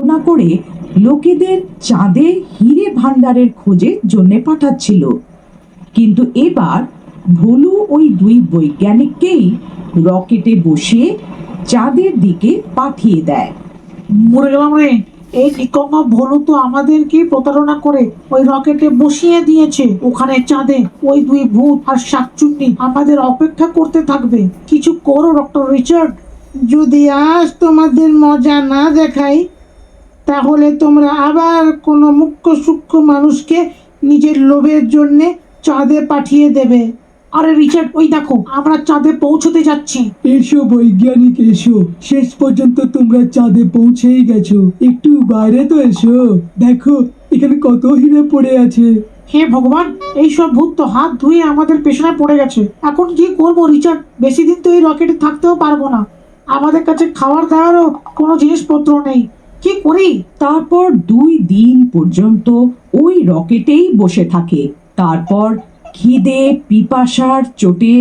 পরিকল্পনা করে লোকেদের চাঁদে হিরে ভান্ডারের খোঁজের জন্য পাঠাচ্ছিল। কিন্তু এবার ভোলু ওই দুই বৈজ্ঞানিককেই রকেটে বসিয়ে চাঁদের দিকে পাঠিয়ে দেয়। মরে গেলাম রে। এই নিকম্মা ভোলু তো আমাদেরকে প্রতারণা করে ওই রকেটে বসিয়ে দিয়েছে। ওখানে চাঁদে ওই দুই ভূত আর শাকচুন্নি আমাদের অপেক্ষা করতে থাকবে। কিছু করো ডক্টর রিচার্ড। যদি আজ তোমাদের মজা না দেখাই তাহলে তোমরা আবার কোনো মুখ্য সূক্ষ্ম মানুষকে নিজের লোভের জন্য চাঁদে পাঠিয়ে দেবে। আরে রিচার্ড, ওই দেখো আমরা চাঁদে পৌঁছতে যাচ্ছি। এসো বৈজ্ঞানিক এসো, শেষ পর্যন্ত তোমরা চাঁদে পৌঁছেই গেছো। একটু বাইরে তো এসো, দেখো এখানে কত হিরে পড়ে আছে। হে ভগবান, এইসব ভূত তো হাত ধুয়ে আমাদের পেছনে পড়ে গেছে। এখন কি করবো রিচার্ড? বেশি দিন তো এই রকেটে থাকতেও পারবো না। আমাদের কাছে খাবার দাবারও কোনো জিনিসপত্র নেই। কি করি? তারপর 2 দিন পর্যন্ত ওই রকেটেই বসে থাকে। তারপর খিদে পিপাসার চোটে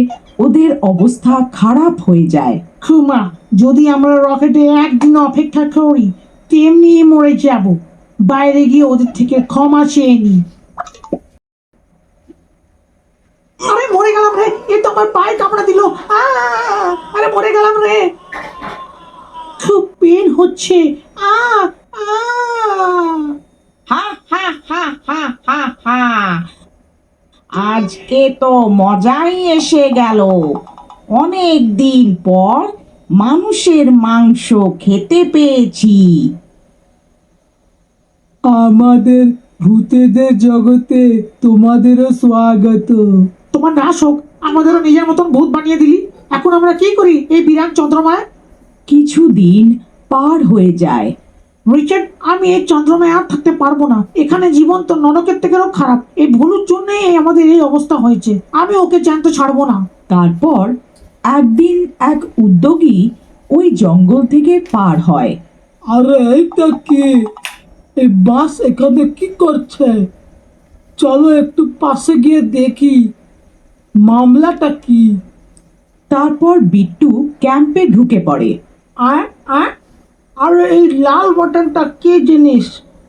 ওদের অবস্থা খারাপ হয়ে যায়। খুমা, যদি আমরা রকেটে একদিন অপেক্ষা করি তেমনি মরে যাব। বাইরে গিয়ে ওদের থেকে ক্ষমা চেয়ে নি। আরে মরে গেলাম রে, এ তো আমার পায়ে কামড়া দিল। আরে মরে গেলাম রে, খুব পেন হচ্ছে। আ আ হা হা হা হা হা হা, আজকে তো মজাই এসে গেল। অনেক দিন পর মানুষের মাংস খেতে পেয়েছি। আমাদের ভূতেদের জগতে তোমাদেরও স্বাগত। তোমার নাশ হোক, আমাদেরও নিজের মতন ভূত বানিয়ে দিলি। এখন আমরা কি করি এই বিরাট চন্দ্রমায়? কিছুদিন পার হয়ে যায়। রিচার্ড, আমি এই চন্দ্রমায় আর থাকতে পারবো না। এখানে জীবন তো নরকের থেকেও খারাপ। এই ভুলুর জন্যই আমাদের এই অবস্থা হয়েছে। আমি ওকে জ্যান্ত ছাড়বো না। তারপর একদিন এক উদ্যোগী ওই জঙ্গল থেকে পার হয়। আরে এইটা কি? এই বাস এখানে কি করছে? চলো একটু পাশে গিয়ে দেখি মামলাটা কি। তারপর বিট্টু ক্যাম্পে ঢুকে পড়ে। আর আর আর এই লাল বাটনটা কি জিনিস?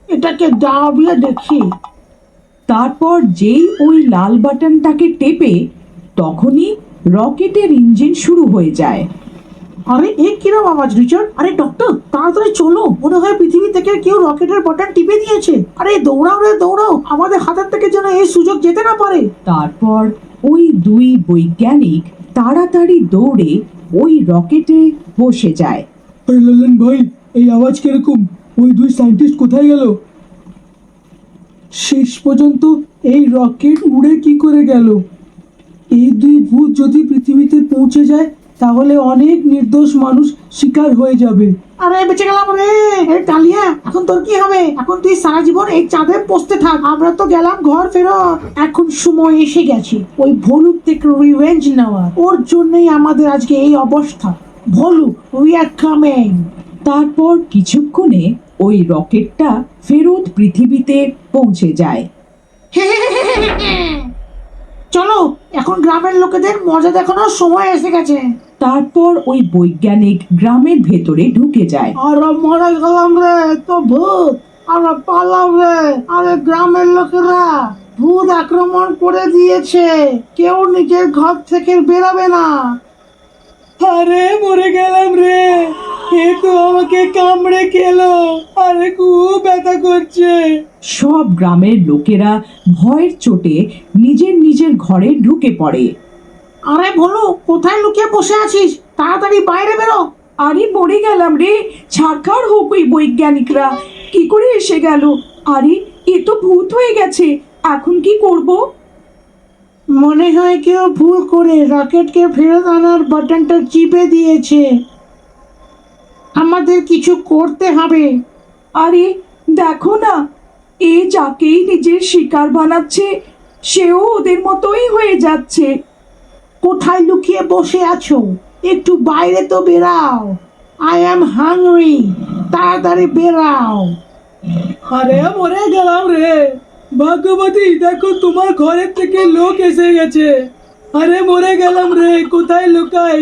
এটাকে দাবিয়ে দেখি। তারপর যেই ওই লাল বাটনটাকে টেপে তখনই রকেটের ইঞ্জিন শুরু হয়ে যায়। আরে এ কিরম আওয়াজ রিচার্ড? আরে ডক্টর, তাড়াতাড়ি চলো, মনে হয় পৃথিবী থেকে কেউ রকেটের বাটন টিপে দিয়েছে। আরে দৌড়াও রে দৌড়াও, আমাদের হাতের থেকে যেন এই সুযোগ যেতে না পারে। তারপর ওই দুই বৈজ্ঞানিক তাড়াতাড়ি দৌড়ে ওই রকেটে বসে যায়। আরে লালন ভাই, এই আওয়াজ কিরকম? ওই দুই সায়েন্টিস্ট কোথায় গেল? শেষ পর্যন্ত এই রকেট উড়ে কি করে গেল? এই দুই ভূত যদি পৃথিবীতে পৌঁছে যায় তাহলে অনেক নির্দোষ মানুষ শিকার হয়ে যাবে। আরে বেঁচে গেলাম রে। এ কালিয়া, এখন তোর কি হবে? এখন তুই সারা জীবন এই চাঁদে বসতে থাক। আমরা তো গেলাম ঘর ফেরত। এখন সময় এসে গেছে ওই ভলুর থেকে রিভেঞ্জ নেওয়ার। ওর জন্যই আমাদের আজকে এই অবস্থা। Bhulu, we are coming. তারপর কিছুক্ষণে ওই রকেটটা ফেরত পৃথিবীতে পৌঁছে যায়। চলো, এখন গ্রামের লোকেদের মজা দেখানোর সময় এসে গেছে। তারপর ওই বৈজ্ঞানিক গ্রামের ভেতরে ঢুকে যায়। আরে মরে গেলাম রে, তো ভূত। আরে পালাম রে। আরে গ্রামের লোকেরা ভূত আক্রমণ করে দিয়েছে। কেউ নিজের ঘর থেকে বেরোবে না। আরে মরে গেলাম রে, এ তো আমাকে কামড়ে খেলো। আরে খুব ব্যথা করছে। সব গ্রামের লোকেরা ভয়ের চোটে নিজের নিজের ঘরে ঢুকে পড়ে। আরে ভোলু, কোথায় লুকিয়ে বসে আছিস? তাড়াতাড়ি বাইরে বেরো। আরে মরে গেলাম রে, ছাড়খাড় হোক ওই বৈজ্ঞানিকরা, কি করে এসে গেল? আরে এ তো ভূত হয়ে গেছে, এখন কি করব? মনে হয় কেউ ভুল করে রকেটকে ফেরত আনার বাটনটা চিপে দিয়েছে। আমাদের কিছু করতে হবে। আরে দেখো না, এ যাকেই নিজের শিকার বানাচ্ছে সেও ওদের মতোই হয়ে যাচ্ছে। কোথায় লুকিয়ে বসে আছো? একটু বাইরে তো বেরাও। আই অ্যাম হাংরি, তাড়াতাড়ি বেরাও। আরে মরে গেলাম রে। ভাগ্যবতী, দেখো তোমার ঘরের থেকে লোক এসে গেছে। আরে মরে গেলাম রে, কোথায় লুকাই?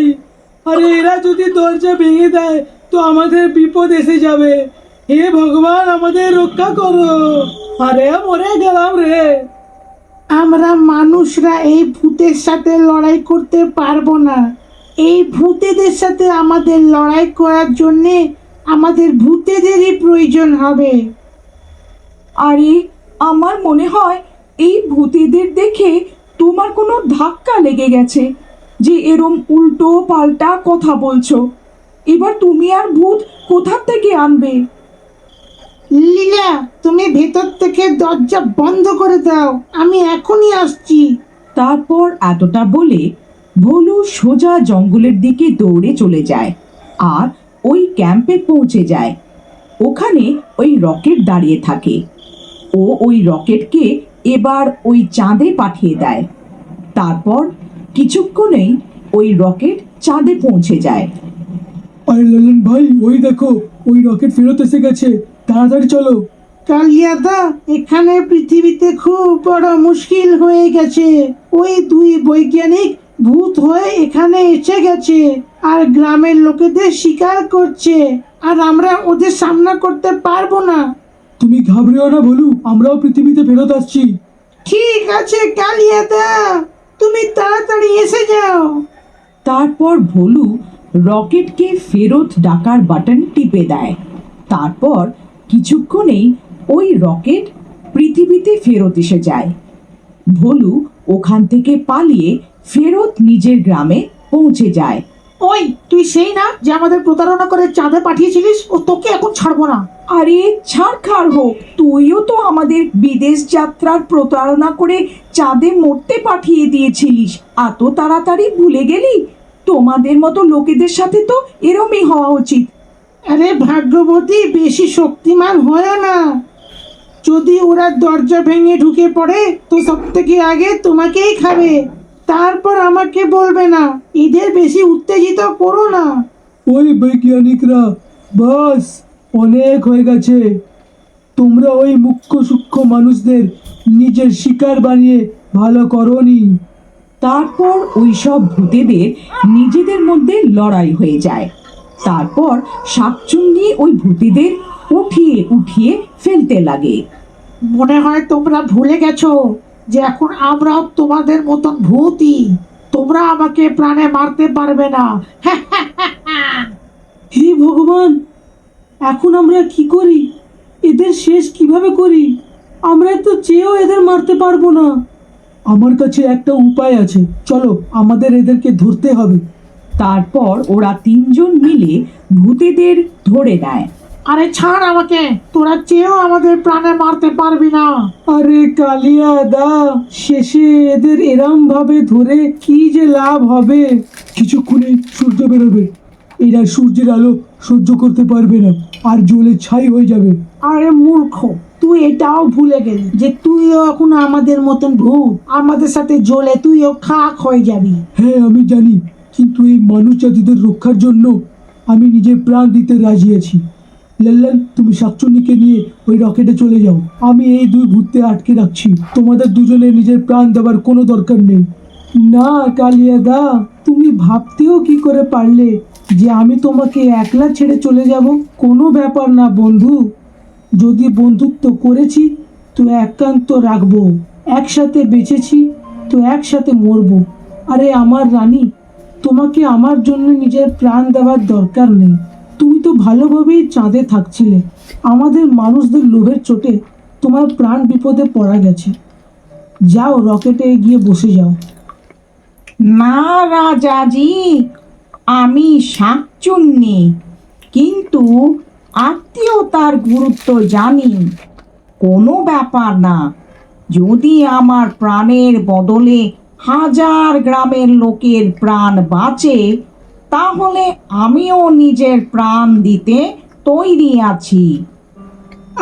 আরে এরা যদি দরজা ভেঙে দেয় তো আমাদের বিপদ এসে যাবে। হে ভগবান আমাদের রক্ষা করো, আরে মরে গেলাম রে। আমরা মানুষরা এই ভূতের সাথে লড়াই করতে পারবো না। এই ভূতেদের সাথে আমাদের লড়াই করার জন্যে আমাদের ভূতেদেরই প্রয়োজন হবে। আরে আমার মনে হয় এই ভূতেদের দেখে তোমার কোনো ধাক্কা লেগে গেছে, যে এরম উল্টো পাল্টা কথা বলছো। এবার তুমি আর ভূত কোথা থেকে আনবে? লীলা, তুমি ভেতর থেকে দরজা বন্ধ করে দাও, আমি এখনই আসছি। তারপর এতটা বলে ভোলু সোজা জঙ্গলের দিকে দৌড়ে চলে যায় আর ওই ক্যাম্পে পৌঁছে যায়। ওখানে ওই রকেট দাঁড়িয়ে থাকে। ও ওই রকেটকে এবার ওই চাঁদে পাঠিয়ে দেয়। তারপর কিছুক্ষণেই ওই রকেট চাঁদে পৌঁছে যায়। আরে লালন ভাই, ওই দেখো ওই রকেট ফেরত এসে গেছে, তাড়াতাড়ি চলো। কালিয়াদা, এখানে পৃথিবীতে খুব বড় মুশকিল হয়ে গেছে। ওই দুই বৈজ্ঞানিক ভূত হয়ে এখানে এসে গেছে আর গ্রামের লোকেদের শিকার করছে, আর আমরা ওদের সামনা করতে পারবো না। তুমি ঘাবড়েও না ভোলু, আমরাও পৃথিবীতে ফেরত আসছি। ঠিক আছে কালিয়াদা, তুমি তাড়াতাড়ি এসে যাও। তারপর ভোলু রকেটকে ফেরত ডাকার বাটন টিপে দেয়। তারপর কিছুক্ষণেই ওই রকেট পৃথিবীতে ফেরত এসে যায়। ভোলু ওখান থেকে পালিয়ে ফেরত নিজের গ্রামে পৌঁছে যায়। ওই, তুই সেই না যে আমাদের প্রতারণা করে চাঁদে পাঠিয়েছিলিস? ও তোকে এখন ছাড়বো না। আরে ছাড়খাড় হোক, তুইও তো আমাদের বিদেশ যাত্রার প্রতারণা করে চাঁদে মরতে পাঠিয়ে দিয়েছিলিস। এত তাড়াতাড়ি ভুলে গেলি? তোমাদের মতো লোকেদের সাথে তো এরমই হওয়া উচিত। আরে ভাগ্যবতী, বেশি শক্তিমান হয় না। যদি ওরা দরজা ভেঙে ঢুকে পড়ে তো সব থেকে আগে তোমাকেই খাবে, তারপর আমাকে বলবে না। এদের বেশি উত্তেজিত করো না। ওই বৈজ্ঞানিকরা, বাস অনেক হয়ে গেছে। তোমরা ওই মুখ্য সূক্ষ্ম মানুষদের নিজের শিকার বানিয়ে ভালো করনি। তারপর ওইসব ভূতেদের নিজেদের মধ্যে লড়াই হয়ে যায়। তারপর শাকচুন্নি ওই ভূতেদের উঠিয়ে উঠিয়ে ফেলতে লাগে। মনে হয় তোমরা ভুলে গেছো যে এখন আমরাও তোমাদের মতন ভূতই। তোমরা আমাকে প্রাণে মারতে পারবে না। হে ভগবান, এখন আমরা কি করি? এদের শেষ কিভাবে করি? আমরা তো চেয়েও এদের মারতে পারবো না। আমার কাছে একটা উপায় আছে, চলো আমাদের এদেরকে ধরতে হবে। তারপর ওরা তিনজন মিলে ভূতেদের ধরে নেয়। আরে ছাড় আমাকে, তোরা চেয়েও আমাদের প্রাণে মারতে পারবি না। আরে কালিয়া দা, শেষে এদের এরম ভাবে ধরে কি যে লাভ হবে? কিছুক্ষণে সূর্য বেরোবে, এরা সূর্যের আলো সহ্য করতে পারবে না আর জ্বলে ছাই হয়ে যাবে। আরে মূর্খ, তুই এটাও ভুলে গেলি যে তুইও এখন আমাদের মতন ভূত। আমাদের সাথে জ্বলে তুইও খাক হয়ে যাবি। হ্যাঁ আমি জানি, কিন্তু এই মানুষ জাতিদের রক্ষার জন্য আমি নিজের প্রাণ দিতে রাজি আছি। লাল্লান, তুমি শাকচুন্নিকে নিয়ে ওই রকেটে চলে যাও। আমি এই দুই ভূতকে আটকে রাখছি। তোমাদের দুজনে নিজের প্রাণ দেওয়ার কোনো দরকার নেই। না কালিয়া দা, তুমি ভাবতেও কি করে পারলে যে আমি তোমাকে একলা ছেড়ে চলে যাব? কোনো ব্যাপার না বন্ধু, যদি বন্ধুত্ব করেছি তো একান্ত রাখবো, একসাথে বেঁচেছি তো একসাথে মরবো। আরে আমার রানী, তোমাকে আমার জন্য নিজের প্রাণ দেওয়ার দরকার নেই। তুমি তো ভালোভাবেই চাঁদে থাকছিলে। আমাদের মানুষদের লোভের চোটে তোমার প্রাণ বিপদে পড়া গেছে। যাও, রকেটে গিয়ে বসে যাও। না রাজাজি, আমি শাকচুন্নি, কিন্তু আত্মীয়তার গুরুত্ব জানি। কোনো ব্যাপার না, যদি আমার প্রাণের বদলে হাজার গ্রামের লোকের প্রাণ বাঁচে, তাহলে আমিও নিজের প্রাণ দিতে তৈরি আছি।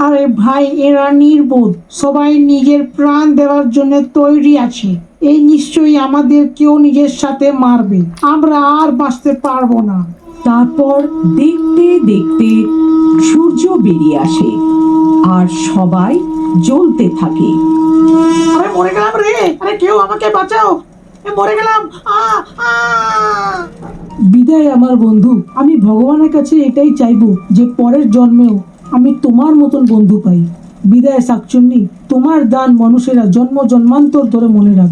আরে ভাই, এরা নির্বোধ, সবাই নিজের প্রাণ দেওয়ার জন্য তৈরি আছে। এই নিশ্চয়ই আমাদের কেউ নিজের সাথে মারবে, আমরা আর বাঁচতে পারবো না। তারপর দেখতে দেখতে সূর্য বেরিয়ে আসে আর সবাই জ্বলতে থাকে। আরে মরে গেলাম রে, আরে কেউ আমাকে বাঁচাও, মরে গেলাম। বিদায় আমার বন্ধু। আমি ভগবানের কাছে এটাই চাইবো যে পরের জন্মেও আমি তোমার মতন বন্ধু পাই। বিদায় শাকচুন্নি, তোমার দান মানুষেরা জন্ম জন্মান্তর ধরে মনে রাখবে।